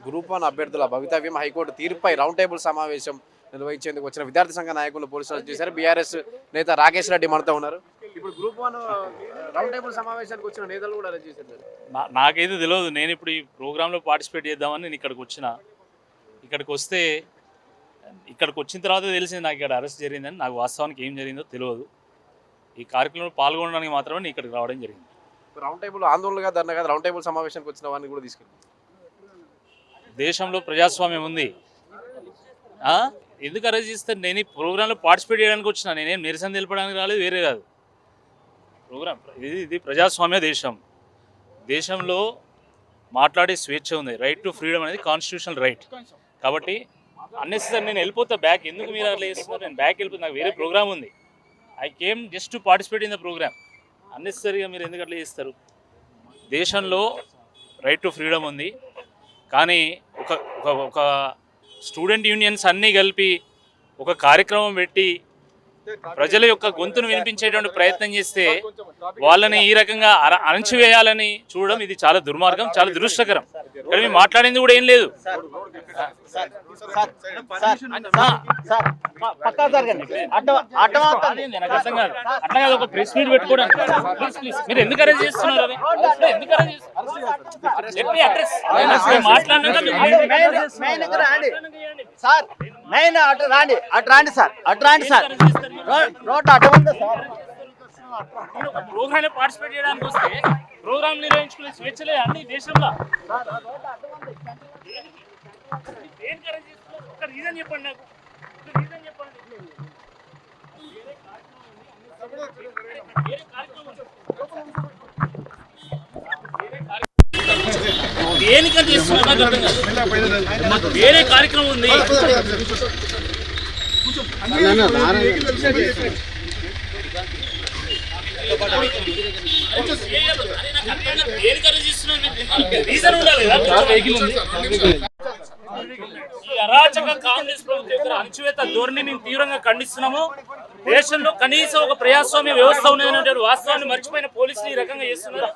Group 1 అభ్యర్థుల భవితవ్యం high court తీర్పుపై round table సమావేశం నిర్వహించేందుకు వచ్చిన విద్యార్థి సంఘ నాయకులు పోలీసులు చేశారు. బీఆర్ఎస్ నేత రాకేష్ రెడ్డి మనతో ఉన్నారు. ఇప్పుడు గ్రూప్ 1 రౌండ్ టేబుల్ సమావేశానికి వచ్చిన నేతలు కూడా అరెస్ట్ చేశారు. నాకైతే తెలియదు. నేను ఇప్పుడు ఈ ప్రోగ్రాంలో పార్టిసిపేట్ చేద్దామని నేను ఇక్కడికి వచ్చిన. ఇక్కడికి వచ్చిన తర్వాత తెలిసింది నాకు ఇక్కడ అరెస్ట్ జరిగిందని. నాకు వాస్తవానికి ఏం జరిగిందో తెలియదు. ఈ కార్యక్రమంలో పాల్గొనడానికి మాత్రమే నేను ఇక్కడికి రావడం జరిగింది. రౌండ్ టేబుల్ ఆందోళనగా ధర్నాగా రౌండ్ టేబుల్ సమావేశానికి వచ్చిన వారిని కూడా తీసుకెళ్ళి దేశంలో ప్రజాస్వామ్యం ఉంది. ఎందుకు అరెస్ట్ చేస్తారు? నేను ఈ ప్రోగ్రాంలో పార్టిసిపేట్ చేయడానికి వచ్చిన. నేనేం నిరసన తెలపడానికి రాలేదు, వేరే కాదు. ప్రోగ్రాం ఇది ప్రజాస్వామ్య దేశం. దేశంలో మాట్లాడే స్వేచ్ఛ ఉంది. రైట్ టు ఫ్రీడమ్ అనేది కాన్స్టిట్యూషనల్ రైట్. కాబట్టి అన్నెసరీ నేను వెళ్ళిపోతా బ్యాక్. ఎందుకు మీరు అట్లా చేస్తున్నారు? నేను బ్యాక్ వెళ్ళిపోతా. నాకు వేరే ప్రోగ్రామ్ ఉంది. I came just to participate in the program. అన్నెసరీగా మీరు ఎందుకు అట్లా చేస్తారు? దేశంలో రైట్ టు ఫ్రీడమ్ ఉంది. కానీ ఒక స్టూడెంట్ యూనియన్స్ అన్నీ కలిపి ఒక కార్యక్రమం పెట్టి ప్రజల యొక్క గొంతును వినిపించేటువంటి ప్రయత్నం చేస్తే వాళ్ళని ఈ రకంగా అణచివేయాలని చూడడం ఇది చాలా దుర్మార్గం, చాలా దురదృష్టకరం. ఇక్కడ మేము మాట్లాడింది కూడా ఏం లేదు. అట్లా కాదు, ఒక ప్రెస్ మీట్ పెట్టుకోవడానికి మీరు ఎందుకు అరెస్ట్ చేస్తున్నారు? ప్రోగ్రామ్ పార్టిసిపేట్ చేయడానికి వస్తే ప్రోగ్రామ్ నిర్వహించుకునే స్వేచ్ఛలే అన్ని దేశంలో. ఒక రీజన్ చెప్పండి నాకు. దేనికని చేస్తున్నారు? వేరే కార్యక్రమం ఉంది. ఈ అరాచక కాంగ్రెస్ ప్రభుత్వం అణచివేత ధోరణిని తీవ్రంగా ఖండిస్తున్నాము. దేశంలో కనీసం ఒక ప్రజాస్వామ్య వ్యవస్థ ఉన్నటువంటి వాస్తవాన్ని మర్చిపోయిన పోలీసులు ఈ రకంగా చేస్తున్నారు.